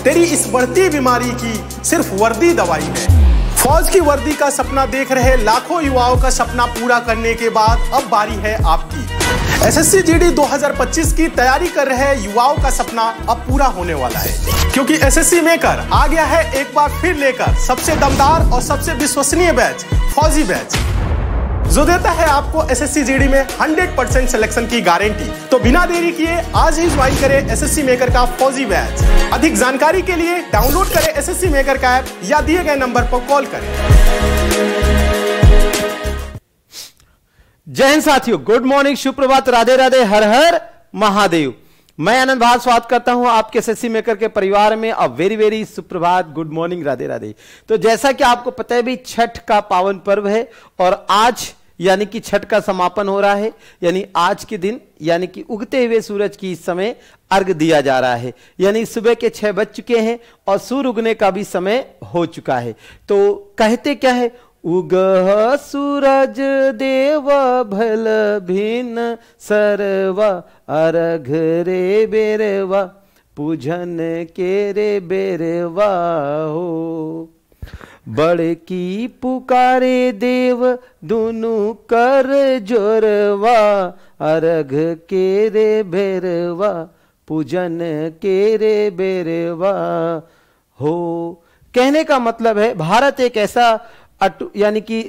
तेरी इस बढ़ती बीमारी की सिर्फ वर्दी दवाई है। फौज की वर्दी का सपना देख रहे लाखों युवाओं का सपना पूरा करने के बाद अब बारी है आपकी। एसएससी जीडी 2025 की तैयारी कर रहे युवाओं का सपना अब पूरा होने वाला है, क्योंकि एसएससी मेकर आ गया है एक बार फिर लेकर सबसे दमदार और सबसे विश्वसनीय बैच, फौजी बैच, जो देता है आपको एसएससी जीडी में 100% सिलेक्शन की गारंटी। तो बिना देरी किए आज ही ज्वाइन करें एसएससी मेकर का फौजी बैच। अधिक जानकारी के लिए डाउनलोड करें एसएससी मेकर का ऐप या दिए गए नंबर पर कॉल करें। जय हिंद साथियों, गुड मॉर्निंग, सुप्रभात, राधे राधे, हर हर महादेव। मैं आनंद भाट स्वागत करता हूं आपके एसएससी मेकर के परिवार में। अब वेरी वेरी सुप्रभात, गुड मॉर्निंग, राधे राधे। तो जैसा कि आपको पता है भी, छठ का पावन पर्व है और आज यानी कि छठ का समापन हो रहा है। यानी आज के दिन यानी कि उगते हुए सूरज की इस समय अर्घ दिया जा रहा है। यानी सुबह के 6 बज चुके हैं और सूर्य उगने का भी समय हो चुका है। तो कहते क्या है, उगह सूरज देव भल भिन्न सरवा, अर्घ रे बेरवा, पूजन के रे बेरवा हो। बड़की पुकारे देव दुनु कर जोरवा, अर्घ के रे बेरवा, पूजन के रे बेरवा हो। कहने का मतलब है, भारत एक ऐसा यानी कि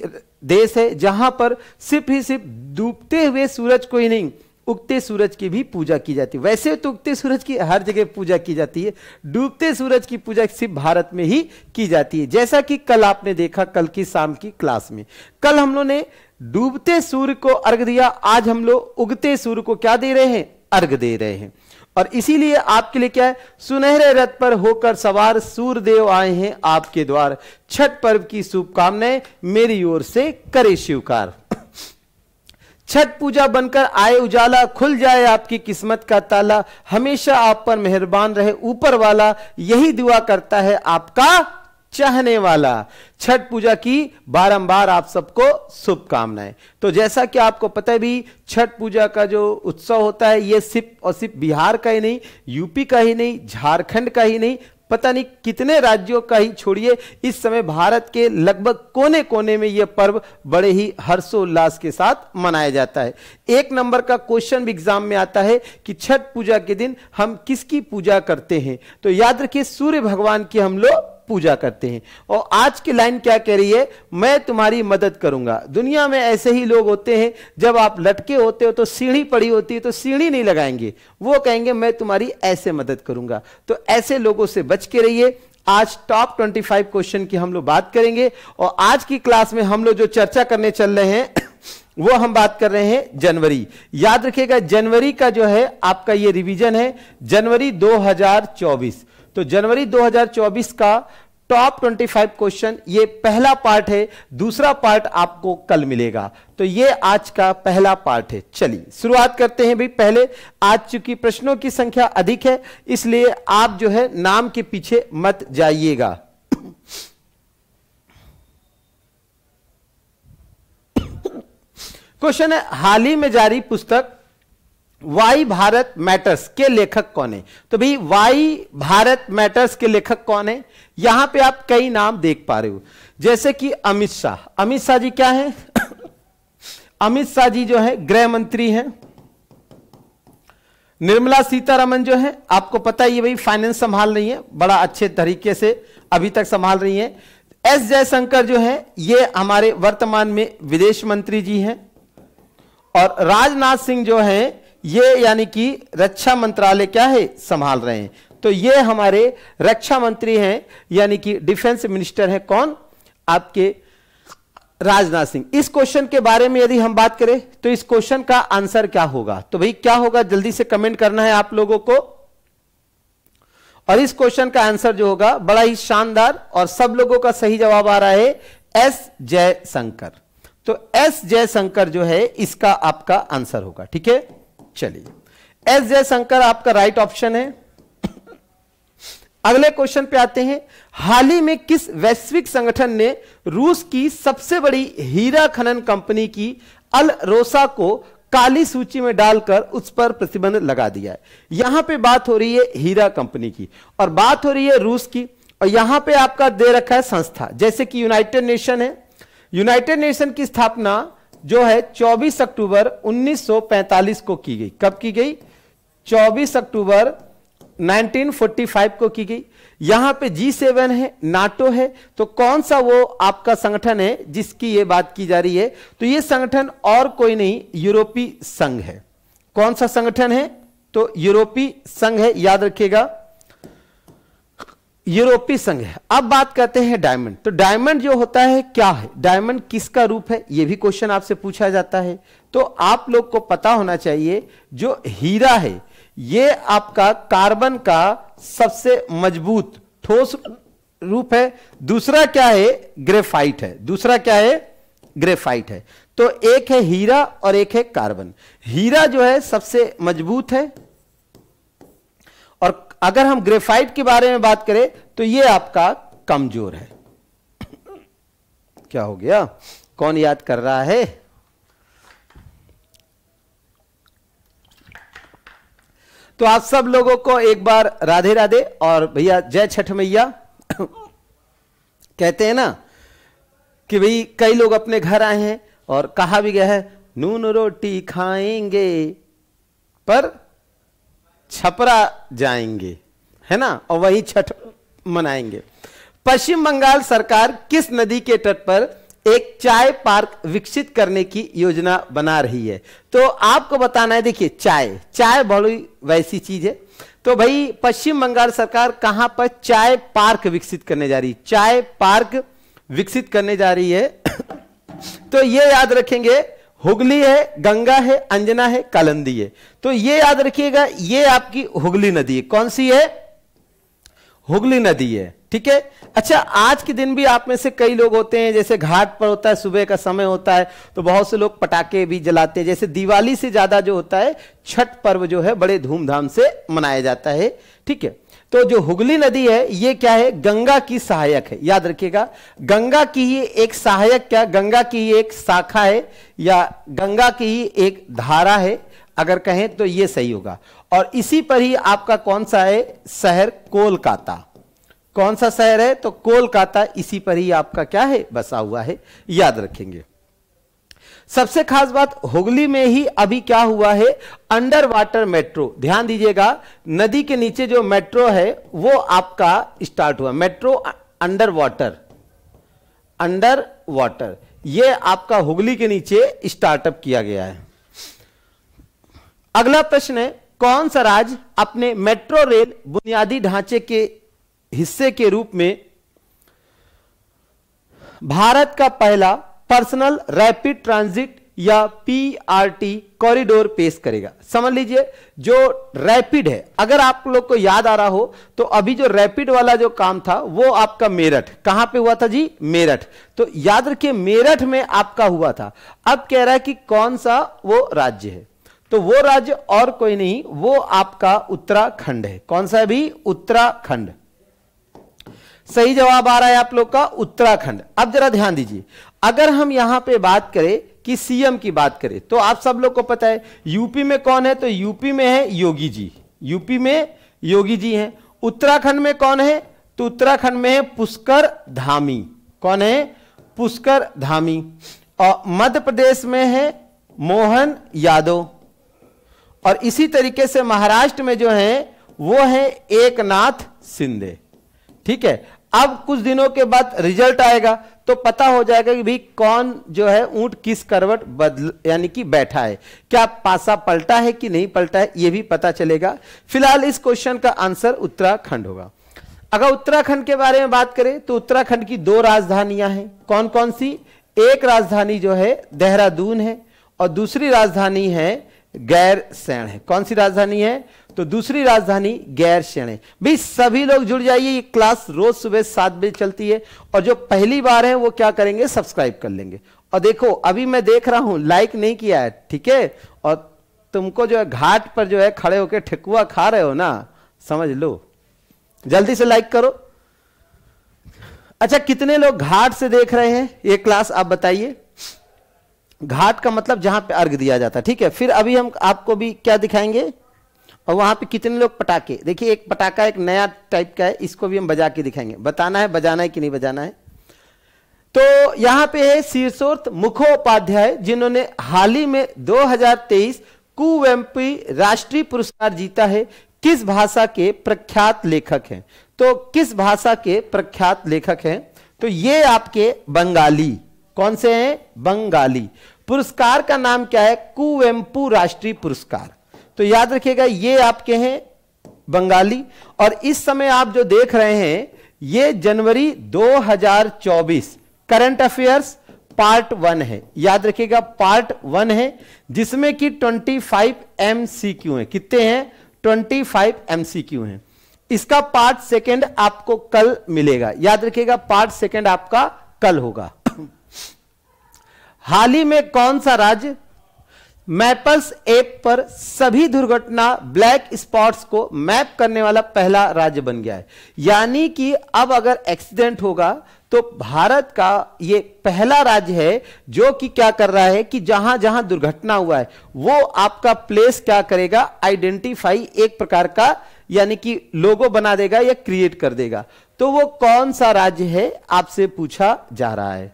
देश है जहां पर सिर्फ ही सिर्फ डूबते हुए सूरज को ही नहीं, उगते सूरज की भी पूजा की जाती है। वैसे तो उगते सूरज की हर जगह पूजा की जाती है, डूबते सूरज की पूजा सिर्फ भारत में ही की जाती है। जैसा कि कल आपने देखा, कल की शाम की क्लास में, कल हम लोग ने डूबते सूर्य को अर्घ दिया, आज हम लोग उगते सूर्य को क्या दे रहे हैं, अर्घ दे रहे हैं। और इसीलिए आपके लिए क्या है, सुनहरे रथ पर होकर सवार सूर्यदेव आए हैं आपके द्वार, छठ पर्व की शुभकामनाएं मेरी ओर से करे स्वीकार। छठ पूजा बनकर आए उजाला, खुल जाए आपकी किस्मत का ताला, हमेशा आप पर मेहरबान रहे ऊपर वाला, यही दुआ करता है आपका चाहने वाला। छठ पूजा की बारंबार आप सबको शुभकामनाएं। तो जैसा कि आपको पता है भी, छठ पूजा का जो उत्सव होता है ये सिर्फ और सिर्फ बिहार का ही नहीं, यूपी का ही नहीं, झारखंड का ही नहीं, पता नहीं कितने राज्यों का ही छोड़िए, इस समय भारत के लगभग कोने कोने में यह पर्व बड़े ही हर्षोल्लास के साथ मनाया जाता है। 1 नंबर का क्वेश्चन भी एग्जाम में आता है कि छठ पूजा के दिन हम किसकी पूजा करते हैं। तो याद रखिए, सूर्य भगवान की हम लोग पूजा करते हैं। और आज की लाइन क्या कह रही है, मैं तुम्हारी मदद करूंगा। दुनिया में ऐसे ही लोग होते हैं, जब आप लटके होते हो तो सीढ़ी पड़ी होती है तो सीढ़ी नहीं लगाएंगे, वो कहेंगे मैं तुम्हारी ऐसे मदद करूंगा। तो ऐसे लोगों से बच के रहिए। आज टॉप 25 क्वेश्चन की हम लोग बात करेंगे और आज की क्लास में हम लोग जो चर्चा करने चल रहे हैं वो हम बात कर रहे हैं जनवरी। याद रखिएगा, जनवरी का जो है आपका ये रिवीजन है, जनवरी 2024। तो जनवरी 2024 का टॉप 25 क्वेश्चन, ये पहला पार्ट है, दूसरा पार्ट आपको कल मिलेगा। तो ये आज का पहला पार्ट है। चलिए शुरुआत करते हैं भाई। पहले आज चूंकि प्रश्नों की संख्या अधिक है, इसलिए आप जो है नाम के पीछे मत जाइएगा। क्वेश्चन है, हाल ही में जारी पुस्तक वाई भारत मैटर्स के लेखक कौन है। तो भाई वाई भारत मैटर्स के लेखक कौन है, यहां पे आप कई नाम देख पा रहे हो, जैसे कि अमित शाह। अमित शाह जी क्या है अमित शाह जी जो है गृह मंत्री हैं। निर्मला सीतारमण जो है, आपको पता ही है भाई, फाइनेंस संभाल रही है, बड़ा अच्छे तरीके से अभी तक संभाल रही है। एस जयशंकर जो है ये हमारे वर्तमान में विदेश मंत्री जी हैं। और राजनाथ सिंह जो है ये यानी कि रक्षा मंत्रालय क्या है, संभाल रहे हैं। तो ये हमारे रक्षा मंत्री हैं, यानी कि डिफेंस मिनिस्टर हैं। कौन, आपके राजनाथ सिंह। इस क्वेश्चन के बारे में यदि हम बात करें तो इस क्वेश्चन का आंसर क्या होगा, तो भाई क्या होगा, जल्दी से कमेंट करना है आप लोगों को। और इस क्वेश्चन का आंसर जो होगा बड़ा ही शानदार, और सब लोगों का सही जवाब आ रहा है एस जयशंकर। तो एस जयशंकर जो है इसका आपका आंसर होगा। ठीक है, चलिए, एस जयशंकर आपका राइट ऑप्शन है। अगले क्वेश्चन पे आते हैं, हाल ही में किस वैश्विक संगठन ने रूस की सबसे बड़ी हीरा खनन कंपनी की अल रोसा को काली सूची में डालकर उस पर प्रतिबंध लगा दिया है। यहां पे बात हो रही है हीरा कंपनी की और बात हो रही है रूस की, और यहां पे आपका दे रखा है संस्था, जैसे कि यूनाइटेड नेशन है। यूनाइटेड नेशन की स्थापना जो है 24 अक्टूबर 1945 को की गई। कब की गई? 24 अक्टूबर 1945 को की गई। यहां पे G7 है, नाटो है, तो कौन सा वो आपका संगठन है जिसकी ये बात की जा रही है? तो ये संगठन और कोई नहीं, यूरोपीय संघ है। कौन सा संगठन है? तो यूरोपीय संघ है, याद रखिएगा, यूरोपीय संघ है। अब बात करते हैं डायमंड। तो डायमंड जो होता है क्या है? डायमंड किसका रूप है? यह भी क्वेश्चन आपसे पूछा जाता है। तो आप लोग को पता होना चाहिए, जो हीरा है ये आपका कार्बन का सबसे मजबूत ठोस रूप है। दूसरा क्या है? ग्रेफाइट है। दूसरा क्या है? ग्रेफाइट है। तो एक है हीरा और एक है कार्बन। हीरा जो है सबसे मजबूत है, और अगर हम ग्रेफाइट के बारे में बात करें तो ये आपका कमजोर है। क्या हो गया? कौन याद कर रहा है? तो आप सब लोगों को एक बार राधे राधे और भैया जय छठ मैया। कहते हैं ना कि भाई कई लोग अपने घर आए हैं और कहा भी गया है नून रोटी खाएंगे पर छपरा जाएंगे, है ना, और वही छठ मनाएंगे। पश्चिम बंगाल सरकार किस नदी के तट पर एक चाय पार्क विकसित करने की योजना बना रही है? तो आपको बताना है, देखिए चाय बड़ी वैसी चीज है। तो भाई पश्चिम बंगाल सरकार कहां पर चाय पार्क विकसित करने जा रही है? चाय पार्क विकसित करने जा रही है। तो ये याद रखेंगे, हुगली है, गंगा है, अंजना है, कालिंदी है। तो ये याद रखिएगा, ये आपकी हुगली नदी है। कौन सी है? हुगली नदी है, ठीक है। अच्छा, आज के दिन भी आप में से कई लोग होते हैं, जैसे घाट पर होता है, सुबह का समय होता है, तो बहुत से लोग पटाखे भी जलाते हैं। जैसे दिवाली से ज्यादा जो होता है छठ पर्व जो है बड़े धूमधाम से मनाया जाता है, ठीक है। तो जो हुगली नदी है ये क्या है? गंगा की सहायक है, याद रखिएगा। गंगा की ही एक सहायक, क्या गंगा की ही एक शाखा है, या गंगा की ही एक धारा है, अगर कहें तो ये सही होगा। और इसी पर ही आपका कौन सा है? शहर कोलकाता। कौन सा शहर है? तो कोलकाता, इसी पर ही आपका क्या है? बसा हुआ है, याद रखेंगे। सबसे खास बात, हुगली में ही अभी क्या हुआ है? Under water metro. ध्यान दीजिएगा, नदी के नीचे जो मेट्रो है वो आपका स्टार्ट हुआ। मेट्रो अंडर वाटर, ये आपका हुगली के नीचे स्टार्टअप किया गया है। अगला प्रश्न है, कौन सा राज्य अपने मेट्रो रेल बुनियादी ढांचे के हिस्से के रूप में भारत का पहला पर्सनल रैपिड ट्रांजिट या पीआरटी कॉरिडोर पेश करेगा? समझ लीजिए, जो रैपिड है, अगर आप लोग को याद आ रहा हो तो अभी जो रैपिड वाला जो काम था वो आपका मेरठ, कहां पे हुआ था जी? मेरठ। तो याद रखिए, मेरठ में आपका हुआ था। अब कह रहा है कि कौन सा वो राज्य है? तो वो राज्य और कोई नहीं, वो आपका उत्तराखंड है। कौन सा है भी? उत्तराखंड। सही जवाब आ रहा है आप लोग का, उत्तराखंड। अब जरा ध्यान दीजिए, अगर हम यहां पे बात करें कि सीएम की बात करें, तो आप सब लोग को पता है यूपी में कौन है? तो यूपी में है योगी जी। यूपी में योगी जी हैं। उत्तराखंड में कौन है? तो उत्तराखंड में है पुष्कर धामी। कौन है? पुष्कर धामी। और मध्य प्रदेश में है मोहन यादव। और इसी तरीके से महाराष्ट्र में जो है वो है एकनाथ शिंदे, ठीक है। अब कुछ दिनों के बाद रिजल्ट आएगा तो पता हो जाएगा कि भाई कौन जो है ऊंट किस करवट बदल यानी कि बैठा है, क्या पासा पलटा है कि नहीं पलटा है, यह भी पता चलेगा। फिलहाल इस क्वेश्चन का आंसर उत्तराखंड होगा। अगर उत्तराखंड के बारे में बात करें तो उत्तराखंड की 2 राजधानियां हैं। कौन कौन सी? एक राजधानी जो है देहरादून है और दूसरी राजधानी है गैरसैंण है। कौन सी राजधानी है? तो दूसरी राजधानी गैरसैंण है। भाई सभी लोग जुड़ जाइए, ये क्लास रोज सुबह 7 बजे चलती है, और जो पहली बार है वो क्या करेंगे? सब्सक्राइब कर लेंगे। और देखो अभी मैं देख रहा हूं लाइक नहीं किया है, ठीक है। और तुमको जो है घाट पर जो है खड़े होकर ठेकुआ खा रहे हो ना, समझ लो, जल्दी से लाइक करो। अच्छा, कितने लोग घाट से देख रहे हैं ये क्लास, आप बताइए। घाट का मतलब जहां पे अर्घ दिया जाता है, ठीक है। फिर अभी हम आपको भी क्या दिखाएंगे, और वहां पे कितने लोग पटाखे, देखिए एक पटाखा एक नया टाइप का है, इसको भी हम बजा के दिखाएंगे, बताना है बजाना है कि नहीं बजाना है। तो यहां पे है शीर्षोर्थ मुखोपाध्याय, जिन्होंने हाल ही में 2023 कुवेम्पु राष्ट्रीय पुरस्कार जीता है। किस भाषा के प्रख्यात लेखक हैं? तो किस भाषा के प्रख्यात लेखक हैं? तो ये आपके बंगाली, कौन से हैं? बंगाली। पुरस्कार का नाम क्या है? कुवेम्पु राष्ट्रीय पुरस्कार। तो याद रखिएगा ये आपके हैं बंगाली। और इस समय आप जो देख रहे हैं ये जनवरी 2024 करंट अफेयर्स पार्ट 1 है, याद रखिएगा पार्ट 1 है, जिसमें कि 25 MCQ है। कितने हैं? 25 MCQ हैं। इसका पार्ट 2 आपको कल मिलेगा, याद रखिएगा पार्ट 2 आपका कल होगा। हाल ही में कौन सा राज्य मैपर्स ऐप पर सभी दुर्घटना ब्लैक स्पॉट्स को मैप करने वाला पहला राज्य बन गया है? यानी कि अब अगर एक्सीडेंट होगा तो भारत का ये पहला राज्य है जो कि क्या कर रहा है कि जहां जहां दुर्घटना हुआ है वो आपका प्लेस क्या करेगा? आइडेंटिफाई, एक प्रकार का यानी कि लोगो बना देगा या क्रिएट कर देगा। तो वो कौन सा राज्य है आपसे पूछा जा रहा है।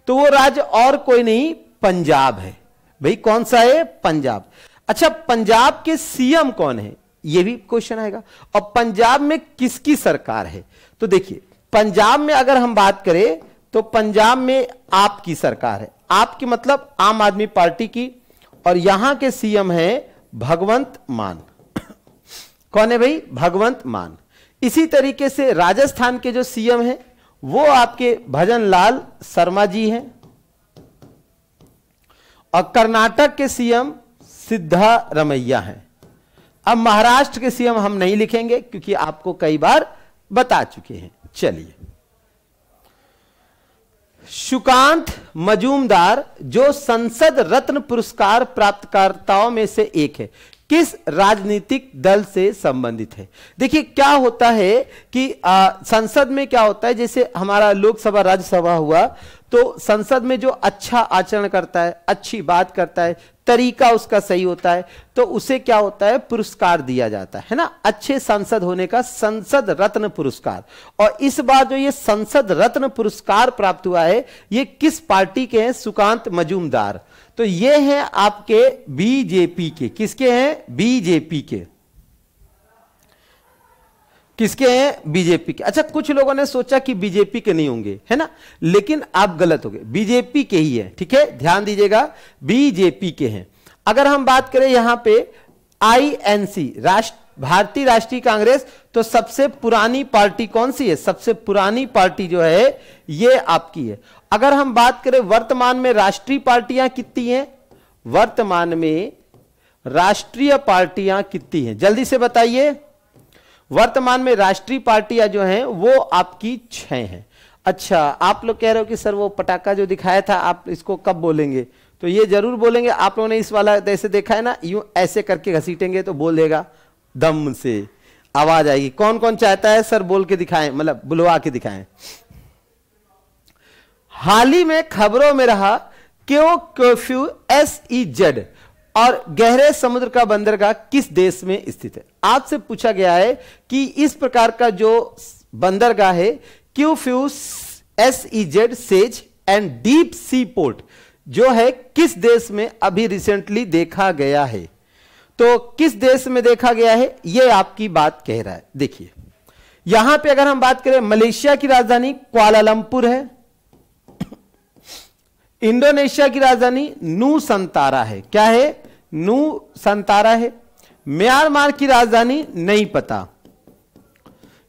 तो वो राज्य और कोई नहीं, पंजाब है। भाई कौन सा है? पंजाब। अच्छा, पंजाब के सीएम कौन है? ये भी क्वेश्चन आएगा। और पंजाब में किसकी सरकार है? तो देखिए पंजाब में अगर हम बात करें तो पंजाब में आपकी सरकार है। आपकी मतलब आम आदमी पार्टी की। और यहां के सीएम है भगवंत मान। कौन है भाई? भगवंत मान। इसी तरीके से राजस्थान के जो सीएम हैं वो आपके भजन लाल शर्मा जी हैं। और कर्नाटक के सीएम सिद्धारमैया हैं। अब महाराष्ट्र के सीएम हम नहीं लिखेंगे क्योंकि आपको कई बार बता चुके हैं। चलिए, सुकांत मजूमदार जो संसद रत्न पुरस्कार प्राप्तकर्ताओं में से एक है, किस राजनीतिक दल से संबंधित है? देखिए क्या होता है कि संसद में क्या होता है, जैसे हमारा लोकसभा राज्यसभा हुआ तो संसद में जो अच्छा आचरण करता है, अच्छी बात करता है, तरीका उसका सही होता है, तो उसे क्या होता है? पुरस्कार दिया जाता है ना, अच्छे सांसद होने का संसद रत्न पुरस्कार। और इस बार जो ये संसद रत्न पुरस्कार प्राप्त हुआ है ये किस पार्टी के हैं? सुकांत मजूमदार। तो ये हैं आपके बीजेपी के। किसके हैं? बीजेपी के। किसके हैं? बीजेपी के। अच्छा, कुछ लोगों ने सोचा कि बीजेपी के नहीं होंगे, है ना, लेकिन आप गलत हो गए, बीजेपी के ही है। ठीक है, ध्यान दीजिएगा, बीजेपी के हैं। अगर हम बात करें यहां पे आईएनसी, भारतीय राष्ट्रीय कांग्रेस, तो सबसे पुरानी पार्टी कौन सी है? सबसे पुरानी पार्टी जो है ये आपकी है। अगर हम बात करें वर्तमान में राष्ट्रीय पार्टियां कितनी हैं? वर्तमान में राष्ट्रीय पार्टियां कितनी हैं? जल्दी से बताइए। वर्तमान में राष्ट्रीय पार्टियां जो हैं वो आपकी 6 हैं। अच्छा, आप लोग कह रहे हो कि सर वो पटाखा जो दिखाया था आप इसको कब बोलेंगे? तो ये जरूर बोलेंगे। आप लोगों ने इस वाला जैसे देखा है ना, यूं ऐसे करके घसीटेंगे तो बोल देगा, दम से आवाज आएगी। कौन कौन चाहता है सर बोल के दिखाएं, मतलब बुलवा के दिखाएं। हाल ही में खबरों में रहा क्यों SEZ और गहरे समुद्र का बंदरगाह किस देश में स्थित है? आपसे पूछा गया है कि इस प्रकार का जो बंदरगाह है SEZ says and deep sea port जो है किस देश में अभी रिसेंटली देखा गया है? तो किस देश में देखा गया है यह आपकी बात कह रहा है। देखिए यहां पे अगर हम बात करें, मलेशिया की राजधानी कुआलालंपुर है, इंडोनेशिया की राजधानी नूसंतारा है। क्या है? नूसंतारा है। म्यांमार की राजधानी नहीं पता,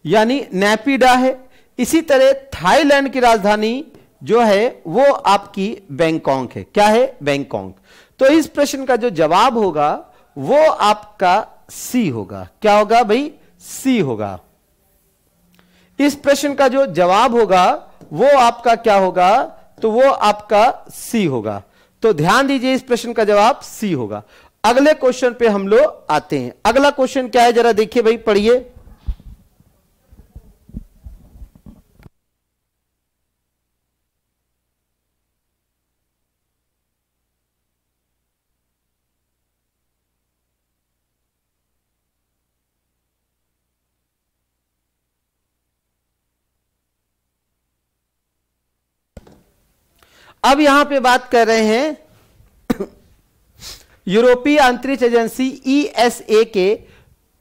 यानी नैपिडा है। इसी तरह थाईलैंड की राजधानी जो है वो आपकी बैंकॉक है। क्या है? बैंकॉक। तो इस प्रश्न का जो जवाब होगा वो आपका सी होगा। क्या होगा भाई? सी होगा। इस प्रश्न का जो जवाब होगा वो आपका क्या होगा? तो वो आपका सी होगा। तो ध्यान दीजिए, इस प्रश्न का जवाब सी होगा। अगले क्वेश्चन पे हम लोग आते हैं। अगला क्वेश्चन क्या है जरा देखिए भाई, पढ़िए। अब यहां पे बात कर रहे हैं यूरोपीय अंतरिक्ष एजेंसी ESA के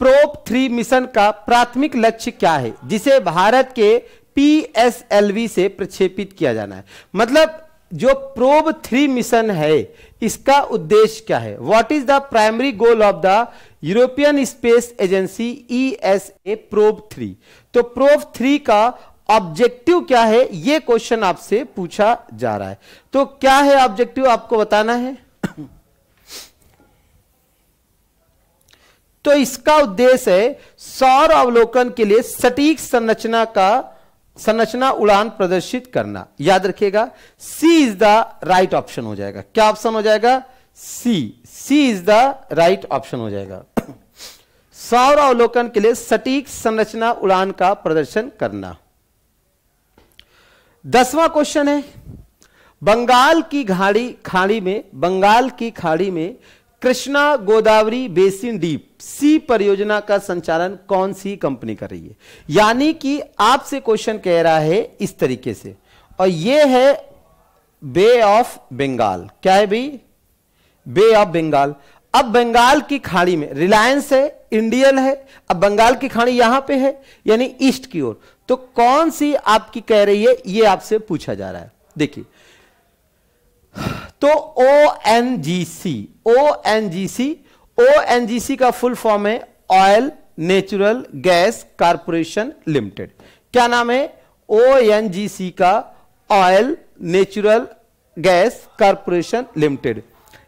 प्रोब 3 मिशन का प्राथमिक लक्ष्य क्या है, जिसे भारत के PSLV से प्रक्षेपित किया जाना है। मतलब जो प्रोब 3 मिशन है इसका उद्देश्य क्या है? What is the primary goal of the European space agency ESA probe 3। तो प्रोब 3 का ऑब्जेक्टिव क्या है, यह क्वेश्चन आपसे पूछा जा रहा है। तो क्या है ऑब्जेक्टिव, आपको बताना है। तो इसका उद्देश्य है सौर अवलोकन के लिए सटीक संरचना उड़ान प्रदर्शित करना। याद रखिएगा, सी इज द राइट ऑप्शन हो जाएगा। क्या ऑप्शन हो जाएगा? सी इज द राइट ऑप्शन हो जाएगा। सौर अवलोकन के लिए सटीक संरचना उड़ान का प्रदर्शन करना। 10वां क्वेश्चन है, बंगाल की खाड़ी में Krishna Godavari basin deep sea परियोजना का संचालन कौन सी कंपनी कर रही है? यानी कि आपसे क्वेश्चन कह रहा है इस तरीके से, और यह है बे ऑफ बंगाल। क्या है भाई? बे ऑफ बंगाल। अब बंगाल की खाड़ी में रिलायंस है, इंडियन है, अब बंगाल की खाड़ी यहां पे है यानी ईस्ट की ओर, तो कौन सी आपकी कह रही है, यह आपसे पूछा जा रहा है। देखिए, तो ONGC का फुल फॉर्म है oil natural gas corporation limited. क्या नाम है? ONGC का oil natural gas corporation limited.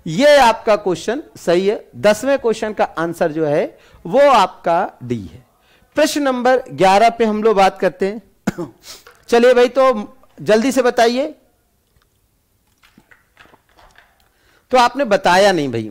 यह आपका क्वेश्चन सही है। 10वें क्वेश्चन का आंसर जो है वो आपका डी है। प्रश्न नंबर 11 पे हम लोग बात करते हैं। चलिए भाई, तो जल्दी से बताइए। तो आपने बताया नहीं भाई,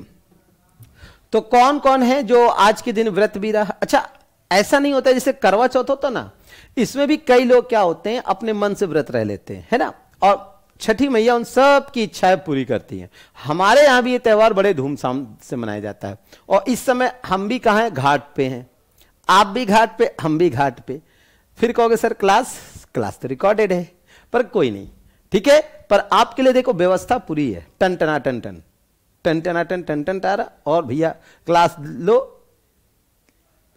तो कौन कौन है जो आज के दिन व्रत भी रहा? अच्छा, ऐसा नहीं होता जैसे करवा चौथ होता ना, इसमें भी कई लोग क्या होते हैं, अपने मन से व्रत रह लेते हैं, है ना, और छठी मैया उन सब की इच्छाएं पूरी करती हैं। हमारे यहां भी ये त्यौहार बड़े धूमधाम से मनाया जाता है, और इस समय हम भी कहां हैं? घाट पे हैं। आप भी घाट पे, हम भी घाट पे। फिर कहोगे सर क्लास तो रिकॉर्डेड है, पर कोई नहीं, ठीक है। पर आपके लिए देखो व्यवस्था पूरी है, टन टना टन टन टन टना टन टन टन टारा, और भैया क्लास लो,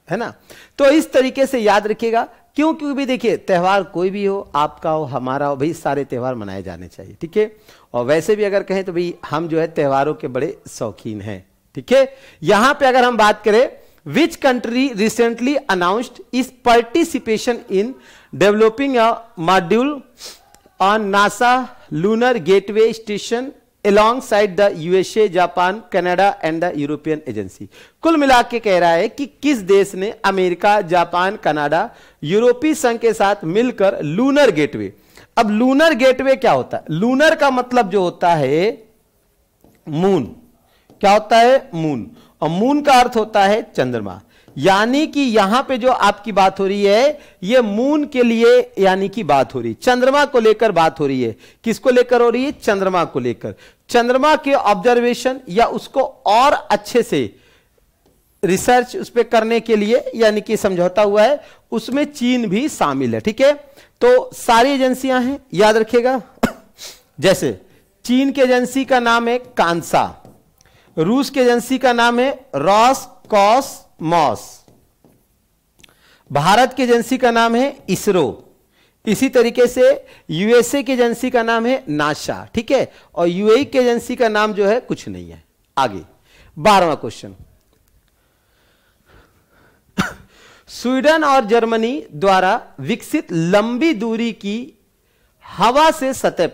है ना। तो इस तरीके से याद रखिएगा, क्योंकि भी देखिए त्यौहार कोई भी हो, आपका हो हमारा हो, भाई सारे त्यौहार मनाए जाने चाहिए, ठीक है। और वैसे भी अगर कहें तो भाई हम जो है त्योहारों के बड़े शौकीन हैं, ठीक है। यहां पे अगर हम बात करें, which country recently announced is participation in developing a module on NASA lunar gateway station alongside the USA, Japan, Canada and the European agency. कुल मिला के कह रहा है कि किस देश ने अमेरिका, जापान, कनाडा, यूरोपीय संघ के साथ मिलकर लूनर गेटवे। अब लूनर गेटवे क्या होता है? लूनर का मतलब जो होता है मून। क्या होता है? मून। और मून का अर्थ होता है चंद्रमा। यानी कि यहां पे जो आपकी बात हो रही है, ये मून के लिए यानी कि बात हो रही है, चंद्रमा को लेकर बात हो रही है। किसको लेकर हो रही है? चंद्रमा को लेकर। चंद्रमा के ऑब्जर्वेशन या उसको और अच्छे से रिसर्च उस पर करने के लिए यानी कि समझौता हुआ है, उसमें चीन भी शामिल है, ठीक है। तो सारी एजेंसियां हैं, याद रखिएगा। जैसे चीन की एजेंसी का नाम है कांसा, रूस की एजेंसी का नाम है रॉसकॉसमॉस, भारत की एजेंसी का नाम है इसरो, इसी तरीके से यूएसए की एजेंसी का नाम है नासा, ठीक है। और यूएई की एजेंसी का नाम जो है कुछ नहीं है। आगे 12वां क्वेश्चन, स्वीडन और जर्मनी द्वारा विकसित लंबी दूरी की हवा से सतह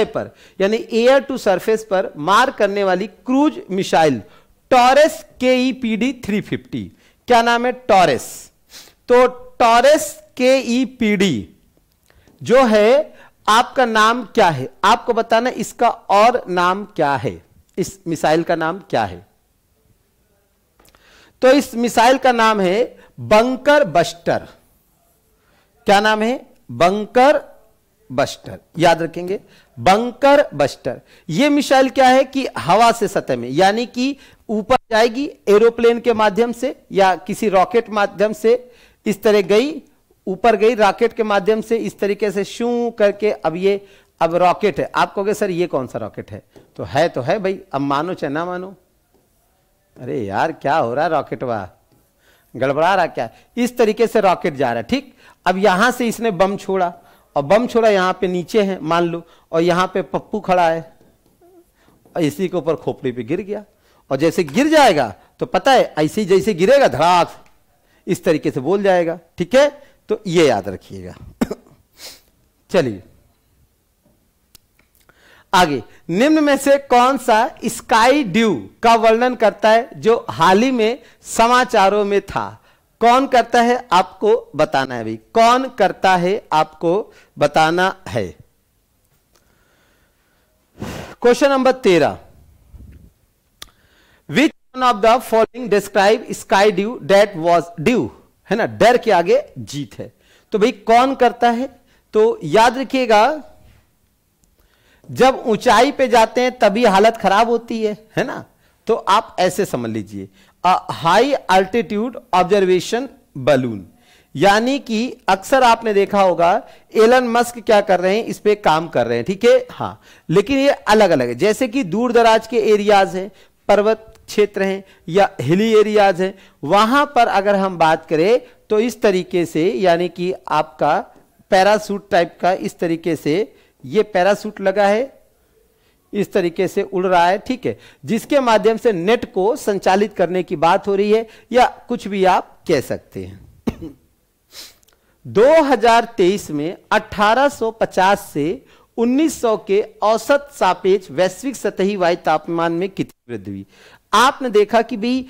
पर यानी एयर टू सरफेस पर मार करने वाली क्रूज मिसाइल टॉरेस KEPD 350। क्या नाम है? टॉरेस। तो टॉरेस KEPD जो है आपका नाम क्या है? आपको बताना इसका और नाम क्या है, इस मिसाइल का नाम क्या है। तो इस मिसाइल का नाम है बंकर बस्टर। क्या नाम है? Bunker buster. याद रखेंगे, बंकर बस्टर। यह मिसाइल क्या है कि हवा से सतह में यानी कि ऊपर जाएगी एरोप्लेन के माध्यम से या किसी रॉकेट माध्यम से, इस तरह गई, ऊपर गई रॉकेट के माध्यम से, इस तरीके से शू करके अब ये अब रॉकेट है, आप कहोगे सर ये कौन सा रॉकेट है, तो है भाई, अब मानो चाहे ना मानो। अरे यार क्या हो रहा है, रॉकेट वाह गड़बड़ा रहा क्या। इस तरीके से रॉकेट जा रहा है, ठीक। अब यहां से इसने बम छोड़ा, और बम छोड़ा यहां पे नीचे है मान लो, और यहां पे पप्पू खड़ा है, और इसी के ऊपर खोपड़ी पे गिर गया। और जैसे गिर जाएगा तो पता है ऐसे जैसे गिरेगा धड़ाक इस तरीके से बोल जाएगा, ठीक है। तो ये याद रखिएगा। चलिए आगे, निम्न में से कौन सा स्काई ड्यू का वर्णन करता है जो हाल ही में समाचारों में था। कौन करता है आपको बताना है भाई, कौन करता है आपको बताना है। Question number 13, which one of the following describe sky due that was due, है ना, डर के आगे जीत है। तो भाई कौन करता है, तो याद रखिएगा जब ऊंचाई पे जाते हैं तभी हालत खराब होती है ना। तो आप ऐसे समझ लीजिए, हाई अल्टीट्यूड ऑब्जर्वेशन बलून, यानी कि अक्सर आपने देखा होगा एलन मस्क क्या कर रहे हैं, इस पे काम कर रहे हैं, ठीक है। हाँ, लेकिन ये अलग अलग है, जैसे कि दूर दराज के एरियाज हैं, पर्वत क्षेत्र हैं या हिली एरियाज हैं, वहां पर अगर हम बात करें तो इस तरीके से, यानी कि आपका पैरासूट टाइप का इस तरीके से, ये पैरासूट लगा है, इस तरीके से उड़ रहा है, ठीक है, जिसके माध्यम से नेट को संचालित करने की बात हो रही है, या कुछ भी आप कह सकते हैं। 2023 में 1850 से 1900 के औसत सापेक्ष वैश्विक सतही वायु तापमान में कितनी वृद्धि हुई। आपने देखा कि भाई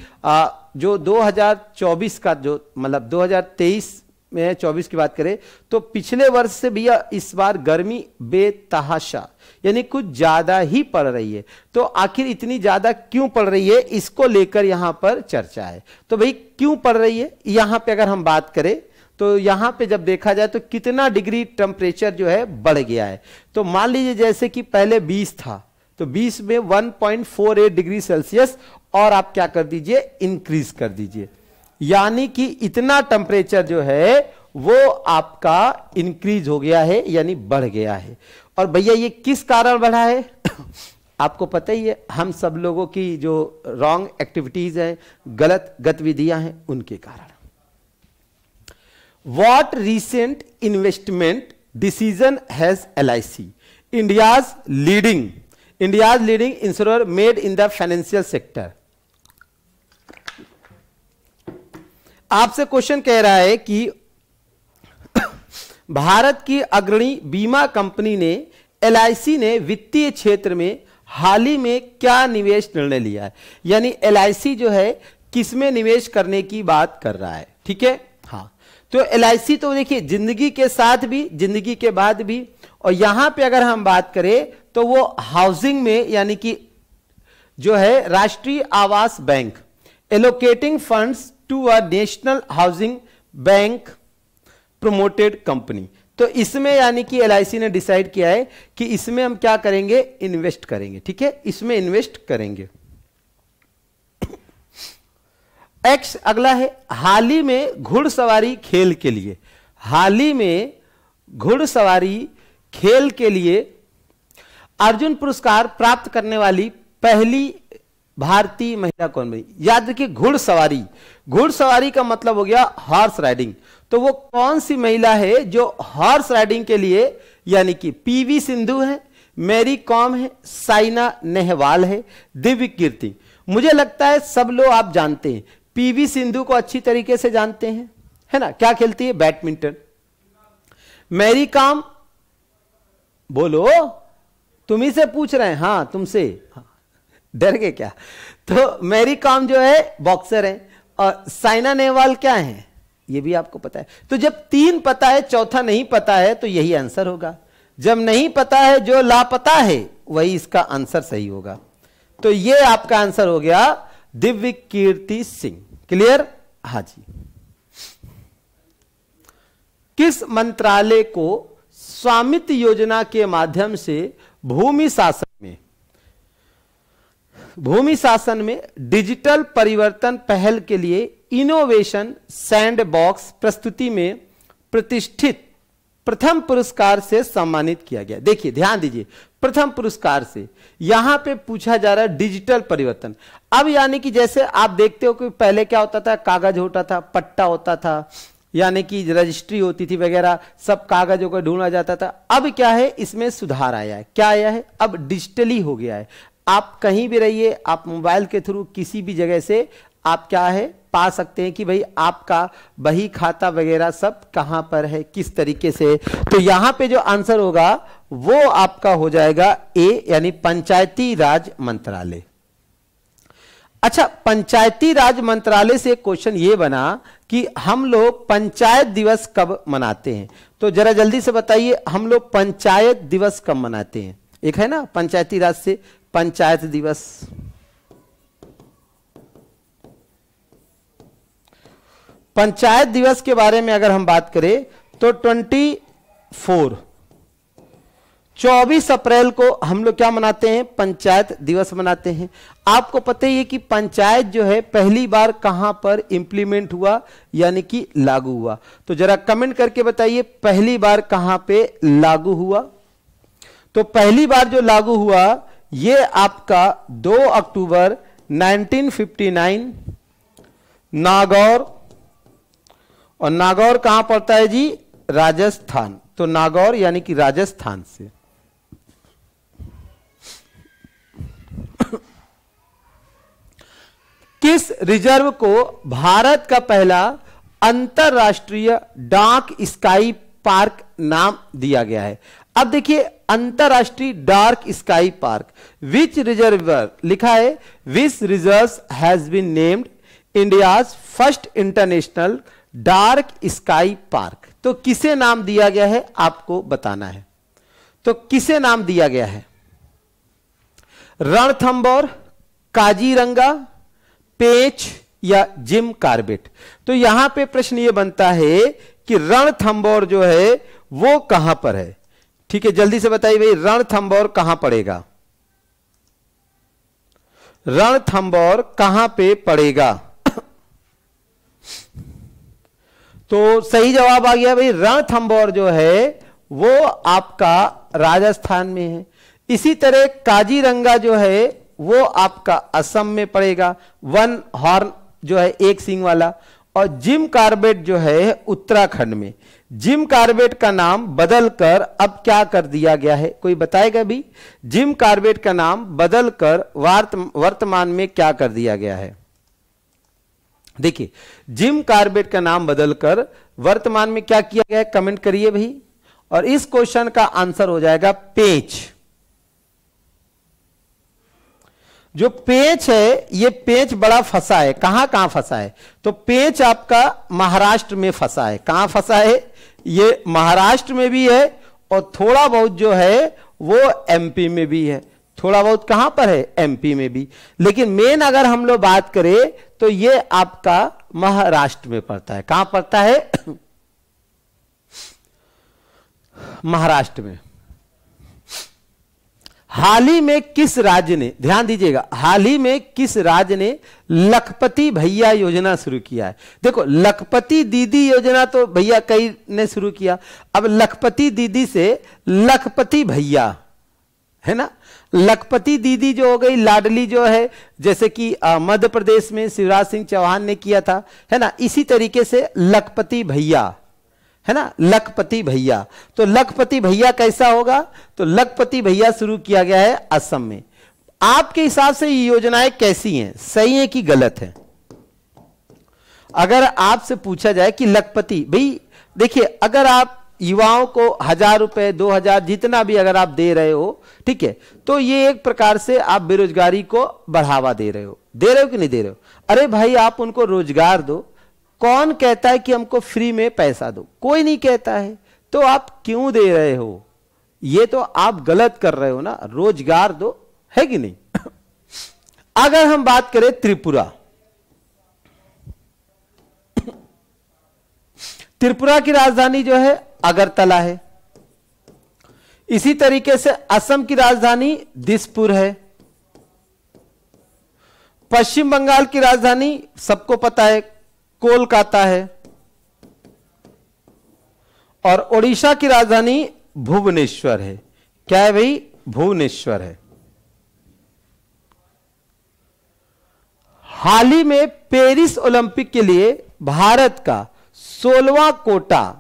जो 2024 का जो मतलब 2023 में 24 की बात करें तो पिछले वर्ष से भी इस बार गर्मी बेतहाशा यानी कुछ ज्यादा ही पड़ रही है। तो आखिर इतनी ज्यादा क्यों पड़ रही है, इसको लेकर यहां पर चर्चा है। तो भाई क्यों पड़ रही है, यहां पे अगर हम बात करें तो यहां पे जब देखा जाए तो कितना डिग्री टेम्परेचर जो है बढ़ गया है। तो मान लीजिए जैसे कि पहले 20 था तो 20 में 1.48 डिग्री सेल्सियस और आप क्या कर दीजिए, इंक्रीज कर दीजिए, यानी कि इतना टेम्परेचर जो है वो आपका इंक्रीज हो गया है, यानी बढ़ गया है। और भैया ये किस कारण बढ़ा है आपको पता ही है, हम सब लोगों की जो रॉन्ग एक्टिविटीज हैं, गलत गतिविधियां हैं, उनके कारण। What recent investment decision has LIC, India's leading insurer, made in the financial sector? आपसे क्वेश्चन कह रहा है कि भारत की अग्रणी बीमा कंपनी ने LIC ने वित्तीय क्षेत्र में हाल ही में क्या निवेश निर्णय लिया है। यानी LIC जो है किसमें निवेश करने की बात कर रहा है, ठीक है। हाँ, तो LIC तो देखिए जिंदगी के साथ भी जिंदगी के बाद भी, और यहां पे अगर हम बात करें तो वो हाउसिंग में, यानी कि जो है राष्ट्रीय आवास bank, allocating funds to a National Housing Bank promoted company. तो इसमें यानी कि LIC ने डिसाइड किया है कि इसमें हम क्या करेंगे, इन्वेस्ट करेंगे, ठीक है, इसमें इन्वेस्ट करेंगे। एक्स अगला है, हाल ही में घुड़सवारी खेल के लिए, हाल ही में घुड़सवारी खेल के लिए अर्जुन पुरस्कार प्राप्त करने वाली पहली भारतीय महिला कौन बनी। याद रखिए घुड़सवारी, घुड़सवारी का मतलब हो गया हॉर्स राइडिंग। तो वो कौन सी महिला है जो हॉर्स राइडिंग के लिए, यानी कि PV सिंधु है, मैरी कॉम है, साइना नेहवाल है, दिव्य कीर्ति। मुझे लगता है सब लोग आप जानते हैं, PV सिंधु को अच्छी तरीके से जानते हैं, है ना, क्या खेलती है, बैडमिंटन। मैरी कॉम, बोलो, तुम्ही से पूछ रहे हैं, हाँ तुमसे, हाँ, डर गए क्या। तो मैरी कॉम जो है बॉक्सर है, और साइना नेहवाल क्या है ये भी आपको पता है। तो जब 3 पता है चौथा नहीं पता है तो यही आंसर होगा। जब नहीं पता है जो लापता है वही इसका आंसर सही होगा। तो ये आपका आंसर हो गया दिव्य कीर्ति सिंह। क्लियर, हाँ जी। किस मंत्रालय को स्वामित्व योजना के माध्यम से भूमि शासन में डिजिटल परिवर्तन पहल के लिए इनोवेशन सैंडबॉक्स प्रस्तुति में प्रतिष्ठित प्रथम पुरस्कार से सम्मानित किया गया। देखिए ध्यान दीजिए, प्रथम पुरस्कार से यहां पे पूछा जा रहा है डिजिटल परिवर्तन। अब यानी कि जैसे आप देखते हो कि पहले क्या होता था, कागज होता था, पट्टा होता था, यानी कि रजिस्ट्री होती थी वगैरह, सब कागजों को ढूंढा जाता था। अब क्या है, इसमें सुधार आया है। क्या आया है, अब डिजिटली हो गया है। आप कहीं भी रहिए, आप मोबाइल के थ्रू किसी भी जगह से आप क्या है पा सकते हैं कि भाई आपका बही खाता वगैरह सब कहां पर है, किस तरीके से। तो यहां पे जो आंसर होगा वो आपका हो जाएगा ए, यानी पंचायती राज मंत्रालय। अच्छा, पंचायती राज मंत्रालय से क्वेश्चन ये बना कि हम लोग पंचायत दिवस कब मनाते हैं। तो जरा जल्दी से बताइए, हम लोग पंचायत दिवस कब मनाते हैं। एक है ना पंचायती राज से पंचायत दिवस, पंचायत दिवस के बारे में अगर हम बात करें तो 24 अप्रैल को हम लोग क्या मनाते हैं, पंचायत दिवस मनाते हैं। आपको पता ही है कि पंचायत जो है पहली बार कहां पर इंप्लीमेंट हुआ, यानी कि लागू हुआ। तो जरा कमेंट करके बताइए पहली बार कहां पे लागू हुआ। तो पहली बार जो लागू हुआ ये आपका 2 अक्टूबर 1959 नागौर, और नागौर कहां पड़ता है जी, राजस्थान। तो नागौर यानी कि राजस्थान से। किस रिजर्व को भारत का पहला अंतरराष्ट्रीय डाक स्काई पार्क नाम दिया गया है। अब देखिए अंतरराष्ट्रीय dark sky park, which reserve लिखा है, which reserves has been named India's first international dark sky park. तो किसे नाम दिया गया है आपको बताना है। तो किसे नाम दिया गया है, रणथंबोर, काजीरंगा, पेंच या जिम कार्बेट। तो यहां पे प्रश्न ये बनता है कि रणथंबोर जो है वो कहां पर है। ठीक है, जल्दी से बताइए भाई रणथंबोर कहां पड़ेगा, रणथंबोर कहां पे पड़ेगा। तो सही जवाब आ गया भाई, रणथंबोर जो है वो आपका राजस्थान में है। इसी तरह काजीरंगा जो है वो आपका असम में पड़ेगा, वन हॉर्न जो है एक सींग वाला। और जिम कार्बेट जो है उत्तराखंड में। जिम कार्बेट का नाम बदलकर अब क्या कर दिया गया है, कोई बताएगा भी। जिम कार्बेट का नाम बदलकर वर्तमान में क्या कर दिया गया है। देखिए जिम कार्बेट का नाम बदलकर वर्तमान में क्या किया गया है, कमेंट करिए भाई। और इस क्वेश्चन का आंसर हो जाएगा पेंच। जो पेंच है, ये पेंच बड़ा फंसा है। कहां कहां फंसा है, तो पेंच आपका महाराष्ट्र में फंसा है। कहां फंसा है, ये महाराष्ट्र में भी है और थोड़ा बहुत जो है वो एमपी में भी है। थोड़ा बहुत कहां पर है, एमपी में भी। लेकिन मेन अगर हम लोग बात करें तो ये आपका महाराष्ट्र में पड़ता है। कहां पड़ता है, महाराष्ट्र में। हाल ही में किस राज्य ने, ध्यान दीजिएगा, हाल ही में किस राज्य ने लखपति भैया योजना शुरू किया है। देखो लखपति दीदी योजना तो भैया कई ने शुरू किया, अब लखपति दीदी से लखपति भैया है ना। लखपति दीदी जो हो गई लाडली जो है, जैसे कि मध्य प्रदेश में शिवराज सिंह चौहान ने किया था, है ना। इसी तरीके से लखपति भैया है ना, लखपति भैया। तो लखपति भैया कैसा होगा, तो लखपति भैया शुरू किया गया है असम में। आपके हिसाब से ये योजनाएं कैसी हैं, सही है कि गलत है। अगर आपसे पूछा जाए कि लखपति भाई, देखिए अगर आप युवाओं को 1000 रुपए 2000 जितना भी अगर आप दे रहे हो, ठीक है, तो ये एक प्रकार से आप बेरोजगारी को बढ़ावा दे रहे हो कि नहीं दे रहे हो। अरे भाई आप उनको रोजगार दो। कौन कहता है कि हमको फ्री में पैसा दो, कोई नहीं कहता है। तो आप क्यों दे रहे हो, ये तो आप गलत कर रहे हो ना। रोजगार दो, है कि नहीं। अगर हम बात करें त्रिपुरा, त्रिपुरा की राजधानी जो है अगरतला है। इसी तरीके से असम की राजधानी दिसपुर है। पश्चिम बंगाल की राजधानी सबको पता है कोलकाता है। और ओडिशा की राजधानी भुवनेश्वर है। क्या है भाई? भुवनेश्वर है। हाल ही में पेरिस ओलंपिक के लिए भारत का 16वां कोटा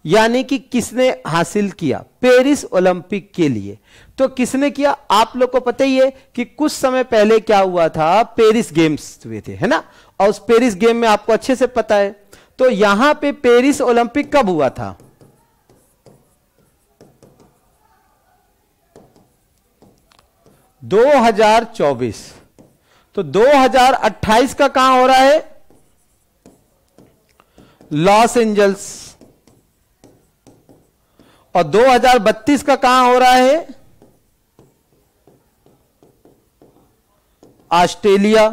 यानी कि किसने हासिल किया पेरिस ओलंपिक के लिए? तो किसने किया? आप लोग को पता ही है कि कुछ समय पहले क्या हुआ था, पेरिस गेम्स हुए थे, है ना? और उस पेरिस गेम में आपको अच्छे से पता है। तो यहां पे पेरिस ओलंपिक कब हुआ था? 2024। तो 2028 का कहां हो रहा है? Los Angeles. और 2032 का कहां हो रहा है? ऑस्ट्रेलिया।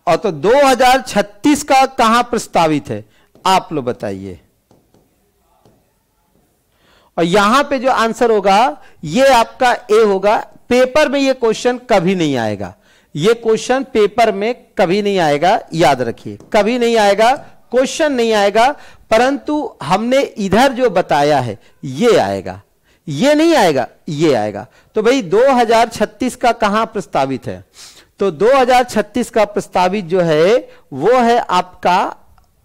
और तो 2036 का कहां प्रस्तावित है? आप लोग बताइए। और यहां पे जो आंसर होगा ये आपका ए होगा। पेपर में ये क्वेश्चन कभी नहीं आएगा, ये क्वेश्चन पेपर में कभी नहीं आएगा, याद रखिए, कभी नहीं आएगा, क्वेश्चन नहीं आएगा। परंतु हमने इधर जो बताया है ये आएगा, ये नहीं आएगा, ये आएगा। तो भाई 2036 का कहां प्रस्तावित है? तो 2036 का प्रस्तावित जो है वो है आपका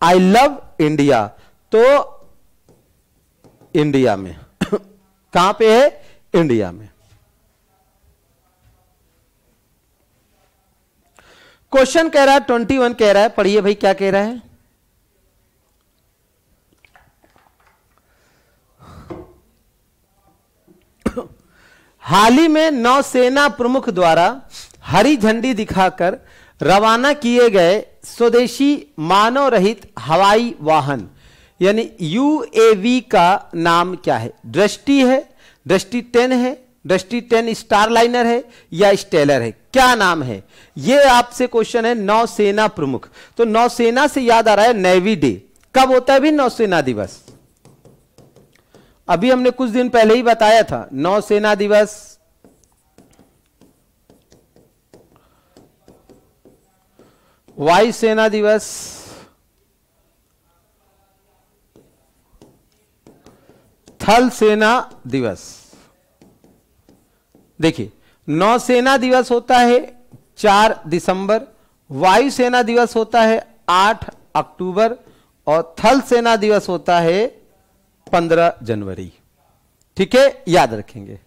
आई लव इंडिया। तो इंडिया में कहां पे है? इंडिया में। क्वेश्चन कह रहा है 21 कह रहा है, पढ़िए भाई क्या कह रहा है। हाल ही में नौसेना प्रमुख द्वारा हरी झंडी दिखाकर रवाना किए गए स्वदेशी मानव रहित हवाई वाहन यानी यूएवी का नाम क्या है? दृष्टि है, दृष्टि 10 है, दृष्टि 10 स्टारलाइनर है या स्टेलर है? क्या नाम है? यह आपसे क्वेश्चन है। नौसेना प्रमुख, तो नौसेना से याद आ रहा है नेवी डे। कब होता है भी नौसेना दिवस? अभी हमने कुछ दिन पहले ही बताया था। नौसेना दिवस वायुसेना दिवस, थल सेना दिवस। देखिए नौसेना दिवस होता है 4 दिसंबर, वायुसेना दिवस होता है 8 अक्टूबर और थल सेना दिवस होता है 15 जनवरी। ठीक है, याद रखेंगे।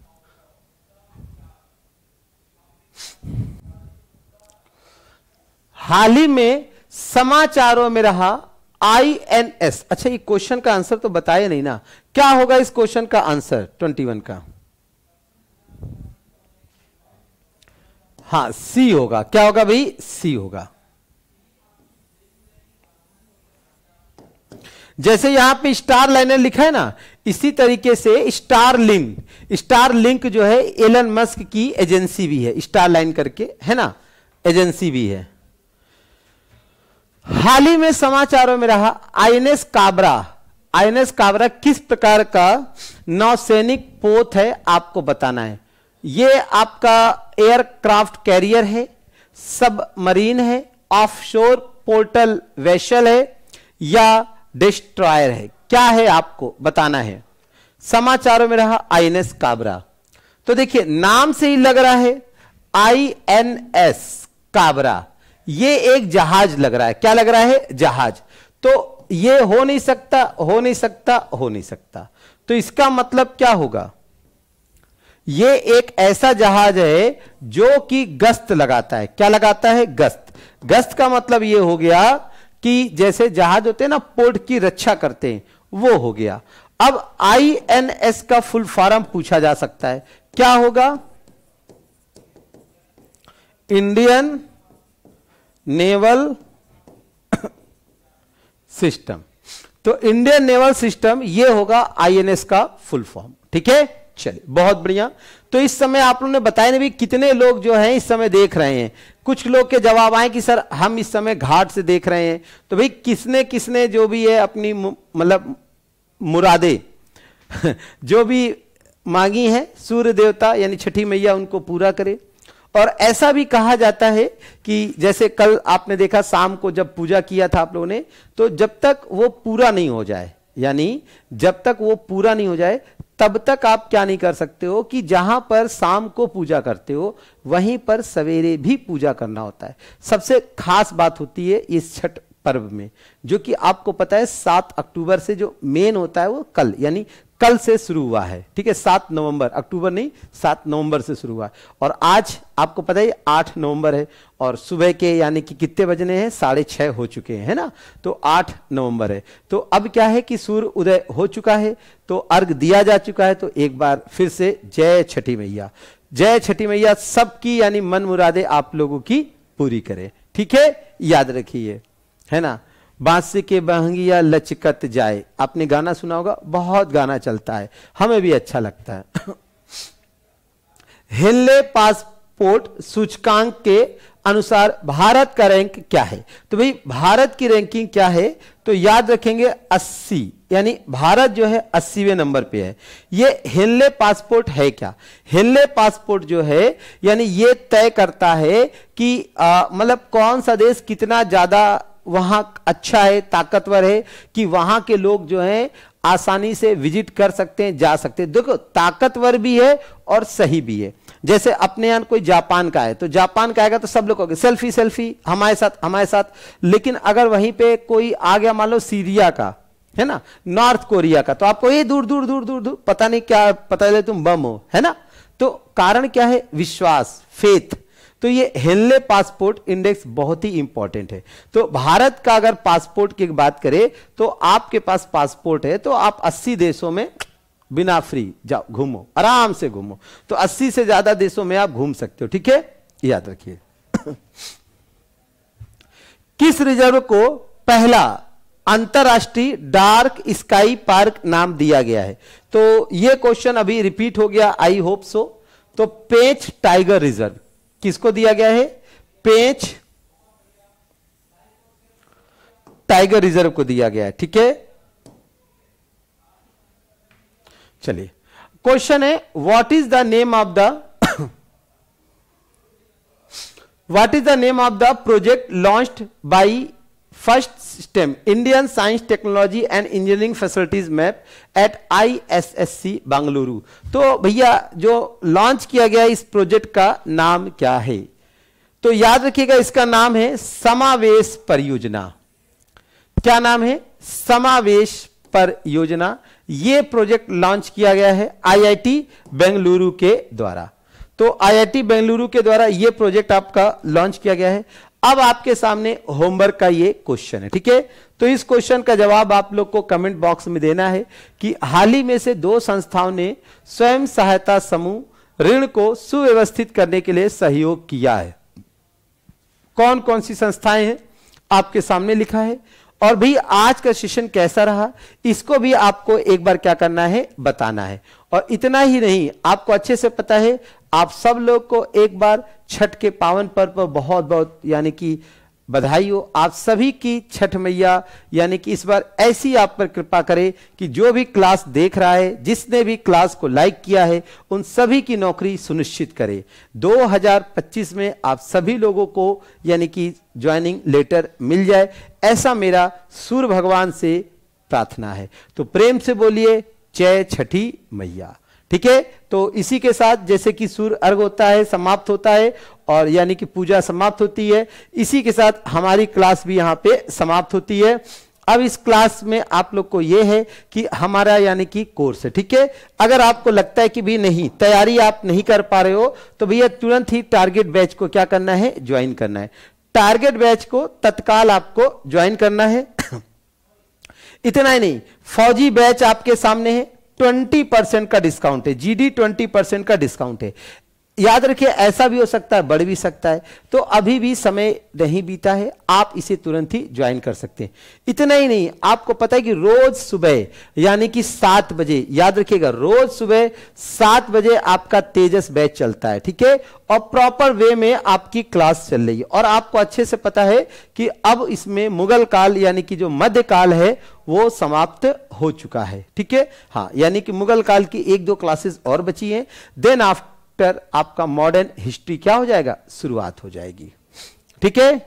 हाल ही में समाचारों में रहा INS। अच्छा ये क्वेश्चन का आंसर तो बताया नहीं ना, क्या होगा इस क्वेश्चन का आंसर 21 का? हाँ सी होगा। क्या होगा भाई? सी होगा। जैसे यहां पे स्टार लाइनर लिखा है ना, इसी तरीके से स्टार लिंक जो है एलन मस्क की एजेंसी भी है, स्टार लाइन करके है ना, एजेंसी भी है। हाल ही में समाचारों में रहा INS काबरा किस प्रकार का नौसैनिक पोत है आपको बताना है। यह आपका एयरक्राफ्ट कैरियर है, सबमरीन है, ऑफशोर पोर्टल वेसल है या डिस्ट्रॉयर है? क्या है आपको बताना है। समाचारों में रहा INS काबरा। तो देखिए नाम से ही लग रहा है INS काबरा, ये एक जहाज लग रहा है। क्या लग रहा है? जहाज। तो ये हो नहीं सकता, हो नहीं सकता, हो नहीं सकता। तो इसका मतलब क्या होगा? ये एक ऐसा जहाज है जो कि गश्त लगाता है। क्या लगाता है? गश्त। गश्त का मतलब ये हो गया कि जैसे जहाज होते हैं ना, पोर्ट की रक्षा करते हैं, वो हो गया। अब INS का फुल फॉर्म पूछा जा सकता है, क्या होगा? Indian naval system. तो इंडियन नेवल सिस्टम ये होगा INS का फुल फॉर्म। ठीक है, चलिए बहुत बढ़िया। तो इस समय आप लोगों ने बताया नहीं भी कितने लोग जो हैं इस समय देख रहे हैं। कुछ लोग के जवाब आए कि सर हम इस समय घाट से देख रहे हैं। तो भाई किसने किसने जो भी है अपनी मतलब मुरादे जो भी मांगी है, सूर्य देवता यानी छठी मैया उनको पूरा करे। और ऐसा भी कहा जाता है कि जैसे कल आपने देखा शाम को जब पूजा किया था आप लोगों ने, तो जब तक वो पूरा नहीं हो जाए, यानी जब तक वो पूरा नहीं हो जाए तब तक आप क्या नहीं कर सकते हो कि जहां पर शाम को पूजा करते हो वहीं पर सवेरे भी पूजा करना होता है। सबसे खास बात होती है इस छठ पर्व में, जो कि आपको पता है 7 अक्टूबर से जो मेन होता है वो कल, यानी कल से शुरू हुआ है, ठीक है। 7 नवंबर, अक्टूबर नहीं 7 नवंबर से शुरू हुआ है। और आज आपको पता है 8 नवंबर है और सुबह के यानी कि कितने बजने हैं, 6:30 हो चुके हैं, है ना। तो 8 नवंबर है। तो अब क्या है कि सूर्य उदय हो चुका है, तो अर्घ दिया जा चुका है। तो एक बार फिर से जय छठी मैया, जय छठी मैया सबकी यानी मन मुरादे आप लोगों की पूरी करे, ठीक है। याद रखिए, है ना। बांसे के बहंगिया लचकत जाए, आपने गाना सुना होगा, बहुत गाना चलता है, हमें भी अच्छा लगता है। हिल्ले पासपोर्ट सूचकांक के अनुसार भारत का रैंक क्या है? तो भाई भारत की रैंकिंग क्या है, तो याद रखेंगे 80, यानी भारत जो है 80वें नंबर पे है। ये हिल्ले पासपोर्ट है क्या? हिल्ले पासपोर्ट जो है यानी ये तय करता है कि मतलब कौन सा देश कितना ज्यादा वहां अच्छा है, ताकतवर है, कि वहां के लोग जो हैं आसानी से विजिट कर सकते हैं, जा सकते हैं। देखो ताकतवर भी है और सही भी है। जैसे अपने यहां कोई जापान का है तो जापान का आएगा तो सब लोग कहोगे सेल्फी सेल्फी हमारे साथ हमारे साथ। लेकिन अगर वहीं पे कोई आ गया मान लो सीरिया का, है ना, नॉर्थ कोरिया का, तो आपको ये दूर दूर दूर दूर दूर पता नहीं क्या, पता चले तुम बम हो, है ना। तो कारण क्या है? विश्वास, फेथ। तो ये हेनले पासपोर्ट इंडेक्स बहुत ही इंपॉर्टेंट है। तो भारत का अगर पासपोर्ट की बात करें तो आपके पास पासपोर्ट है तो आप 80 देशों में बिना फ्री जाओ, घूमो, आराम से घूमो। तो 80 से ज्यादा देशों में आप घूम सकते हो, ठीक है। याद रखिए। किस रिजर्व को पहला अंतरराष्ट्रीय डार्क स्काई पार्क नाम दिया गया है? तो यह क्वेश्चन अभी रिपीट हो गया, आई होप सो। तो पेंच टाइगर रिजर्व किसको दिया गया है? पेंच टाइगर रिजर्व को दिया गया है, ठीक है। चलिए क्वेश्चन है, what is the name of the what is the name of the project launched by first STEM Indian science technology and engineering facilities map at ISSC Bengaluru. तो भैया जो लॉन्च किया गया इस प्रोजेक्ट का नाम क्या है? तो याद रखिएगा इसका नाम है समावेश परियोजना। क्या नाम है? समावेश परियोजना। यह प्रोजेक्ट लॉन्च किया गया है IIT बेंगलुरु के द्वारा। तो IIT बेंगलुरु के द्वारा यह प्रोजेक्ट आपका लॉन्च किया गया है। अब आपके सामने होमवर्क का ये क्वेश्चन है, ठीक है। तो इस क्वेश्चन का जवाब आप लोग को कमेंट बॉक्स में देना है कि हाल ही में से 2 संस्थाओं ने स्वयं सहायता समूह ऋण को सुव्यवस्थित करने के लिए सहयोग किया है। कौन कौन सी संस्थाएं हैं आपके सामने लिखा है। और भी आज का सेशन कैसा रहा इसको भी आपको एक बार क्या करना है, बताना है। और इतना ही नहीं, आपको अच्छे से पता है, आप सब लोग को एक बार छठ के पावन पर्व पर बहुत बहुत यानी कि बधाई हो। आप सभी की छठ मैया यानी कि इस बार ऐसी आप पर कृपा करे कि जो भी क्लास देख रहा है, जिसने भी क्लास को लाइक किया है, उन सभी की नौकरी सुनिश्चित करे। 2025 में आप सभी लोगों को यानी कि ज्वाइनिंग लेटर मिल जाए, ऐसा मेरा सूर्य भगवान से प्रार्थना है। तो प्रेम से बोलिए जय छठी मैया, ठीक है। तो इसी के साथ जैसे कि सूर्य अर्घ होता है, समाप्त होता है, और यानी कि पूजा समाप्त होती है, इसी के साथ हमारी क्लास भी यहां पे समाप्त होती है। अब इस क्लास में आप लोग को यह है कि हमारा यानी कि कोर्स है, ठीक है। अगर आपको लगता है कि भी नहीं, तैयारी आप नहीं कर पा रहे हो, तो भैया तुरंत ही टारगेट बैच को क्या करना है, ज्वाइन करना है। टारगेट बैच को तत्काल आपको ज्वाइन करना है। इतना ही नहीं, फौजी बैच आपके सामने है, 20% का डिस्काउंट है, GD 20% का डिस्काउंट है। याद रखिए ऐसा भी हो सकता है, बढ़ भी सकता है। तो अभी भी समय नहीं बीता है, आप इसे तुरंत ही ज्वाइन कर सकते हैं। इतना ही नहीं, आपको पता है कि रोज सुबह यानी कि 7 बजे, याद रखिएगा रोज सुबह 7 बजे आपका तेजस बैच चलता है, ठीक है। और प्रॉपर वे में आपकी क्लास चल रही है। और आपको अच्छे से पता है कि अब इसमें मुगल काल यानी कि जो मध्यकाल है वो समाप्त हो चुका है, ठीक है। हाँ, यानी कि मुगल काल की 1-2 क्लासेस और बची हैं। देन आफ्टर आपका मॉडर्न हिस्ट्री क्या हो जाएगा, शुरुआत हो जाएगी, ठीक है।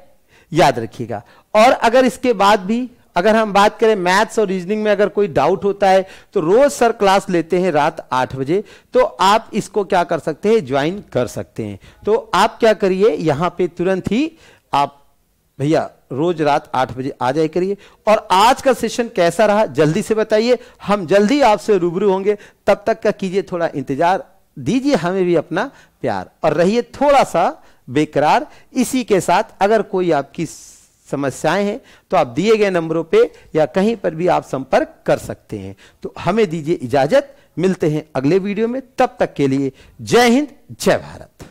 याद रखिएगा। और अगर इसके बाद भी अगर हम बात करें मैथ्स और रीजनिंग में अगर कोई डाउट होता है तो रोज सर क्लास लेते हैं रात 8 बजे, तो आप इसको क्या कर सकते हैं, ज्वाइन कर सकते हैं। तो आप क्या करिए, यहां पे तुरंत ही आप भैया रोज रात 8 बजे आ जाए करिए। और आज का सेशन कैसा रहा जल्दी से बताइए, हम जल्दी आपसे रूबरू होंगे। तब तक का कीजिए थोड़ा इंतजार, दीजिए हमें भी अपना प्यार और रहिए थोड़ा सा बेकरार। इसी के साथ अगर कोई आपकी समस्याएं हैं तो आप दिए गए नंबरों पे या कहीं पर भी आप संपर्क कर सकते हैं। तो हमें दीजिए इजाजत, मिलते हैं अगले वीडियो में, तब तक के लिए जय हिंद जय भारत।